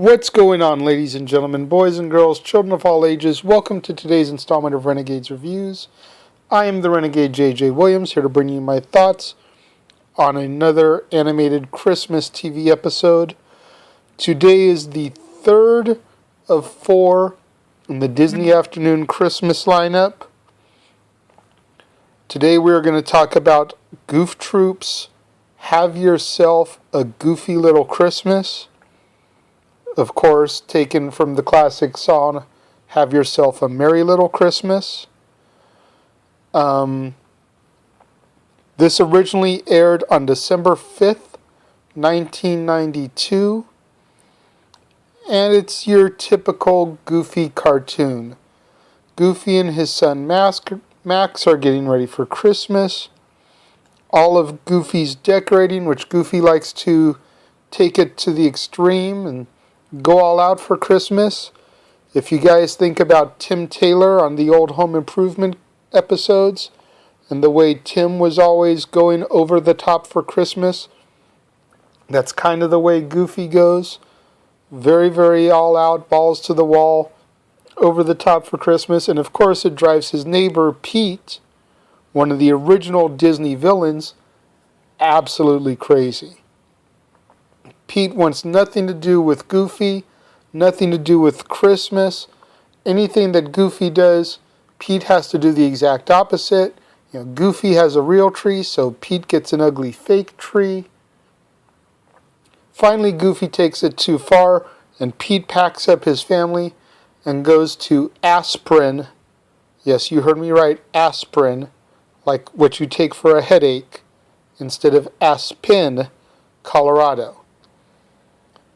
What's going on, ladies and gentlemen, boys and girls, children of all ages? Welcome to today's installment of Renegades Reviews. I am the Renegade J.J. Williams, here to bring you my thoughts on another animated Christmas TV episode. Today is the third of four in the Disney Afternoon Christmas lineup. Today we are going to talk about Goof Troop's Have Yourself a Goofy Little Christmas. Of course, taken from the classic song, Have Yourself a Merry Little Christmas. This originally aired on December 5th, 1992. And it's your typical Goofy cartoon. Goofy and his son Max are getting ready for Christmas. All of Goofy's decorating, which Goofy likes to take it to the extreme and go all out for Christmas. If you guys think about Tim Taylor on the old Home Improvement episodes and the way Tim was always going over the top for Christmas, that's kind of the way Goofy goes. Very, very all out, balls to the wall, over the top for Christmas. And of course it drives his neighbor Pete, one of the original Disney villains, absolutely crazy. Pete wants nothing to do with Goofy, nothing to do with Christmas. Anything that Goofy does, Pete has to do the exact opposite. Goofy has a real tree, so Pete gets an ugly fake tree. Finally, Goofy takes it too far, and Pete packs up his family and goes to Aspirin. Yes, you heard me right, aspirin, like what you take for a headache, instead of Aspen, Colorado.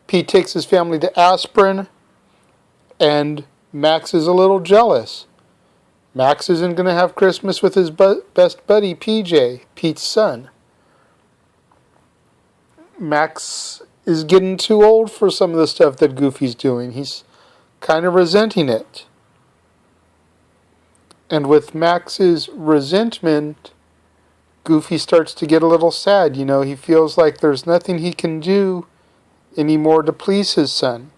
Pete takes his family to Aspirin, and Max is a little jealous. Max isn't going to have Christmas with his best buddy, PJ, Pete's son. Max is getting too old for some of the stuff that Goofy's doing. He's kind of resenting it. And with Max's resentment, Goofy starts to get a little sad. He feels like there's nothing he can do anymore to please his son.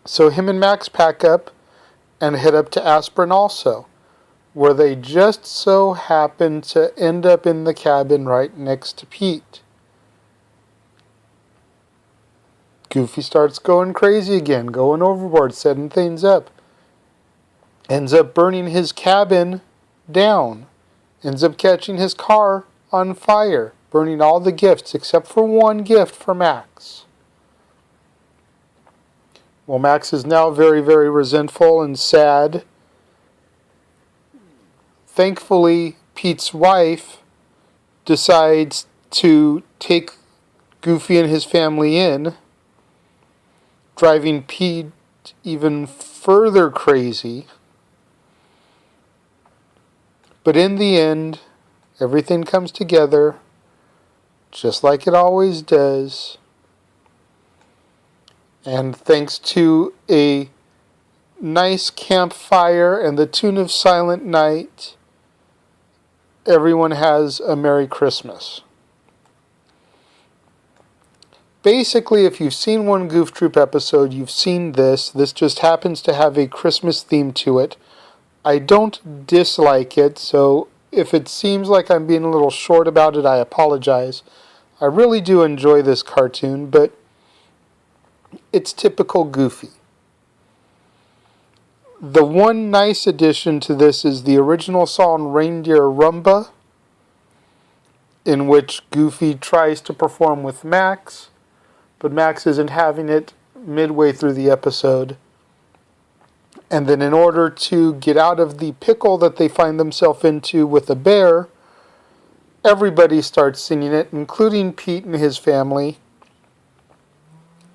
So him and Max pack up and head up to Aspirin also, where they just so happen to end up in the cabin right next to Pete. Goofy starts going crazy again, going overboard, setting things up. Ends up burning his cabin down. Ends up catching his car on fire, burning all the gifts except for one gift for Max. Well, Max is now very, very resentful and sad. Thankfully, Pete's wife decides to take Goofy and his family in, driving Pete even further crazy. But in the end, everything comes together, just like it always does. And thanks to a nice campfire and the tune of Silent Night, everyone has a Merry Christmas. Basically, if you've seen one Goof Troop episode, you've seen this. This just happens to have a Christmas theme to it. I don't dislike it, so if it seems like I'm being a little short about it, I apologize. I really do enjoy this cartoon, but it's typical Goofy. The one nice addition to this is the original song Reindeer Rumba, in which Goofy tries to perform with Max, but Max isn't having it midway through the episode. And then in order to get out of the pickle that they find themselves into with a bear, everybody starts singing it, including Pete and his family.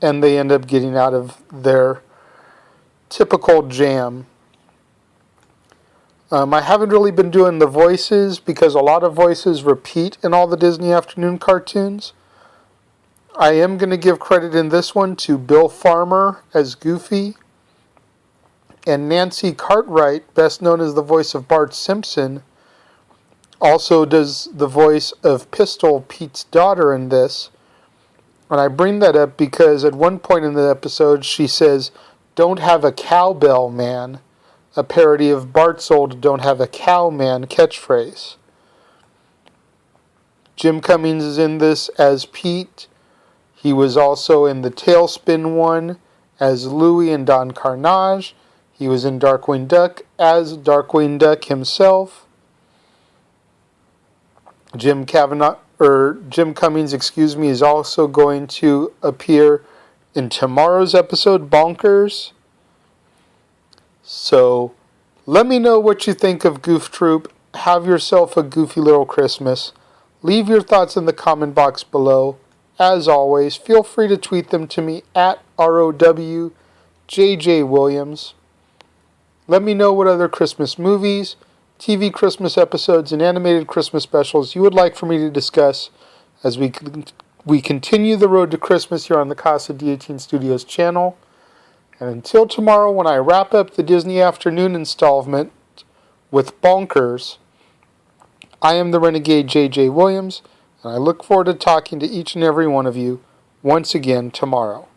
And they end up getting out of their typical jam. I haven't really been doing the voices because a lot of voices repeat in all the Disney Afternoon cartoons. I am going to give credit in this one to Bill Farmer as Goofy, and Nancy Cartwright, best known as the voice of Bart Simpson, also does the voice of Pistol, Pete's daughter, in this. And I bring that up because at one point in the episode she says, "Don't have a cowbell, man," a parody of Bart's old "Don't have a cow, man" catchphrase. Jim Cummings is in this as Pete. He was also in the Tailspin one as Louie and Don Carnage. He was in Darkwing Duck as Darkwing Duck himself. Jim Cummings, is also going to appear in tomorrow's episode, Bonkers. So, let me know what you think of Goof Troop. Have yourself a goofy little Christmas. Leave your thoughts in the comment box below. As always, feel free to tweet them to me at ROWJJWilliams. Let me know what other Christmas movies, TV Christmas episodes, and animated Christmas specials you would like for me to discuss as we continue the road to Christmas here on the Casa D18 Studios channel. And until tomorrow, when I wrap up the Disney Afternoon installment with Bonkers, I am the Renegade J.J. Williams, and I look forward to talking to each and every one of you once again tomorrow.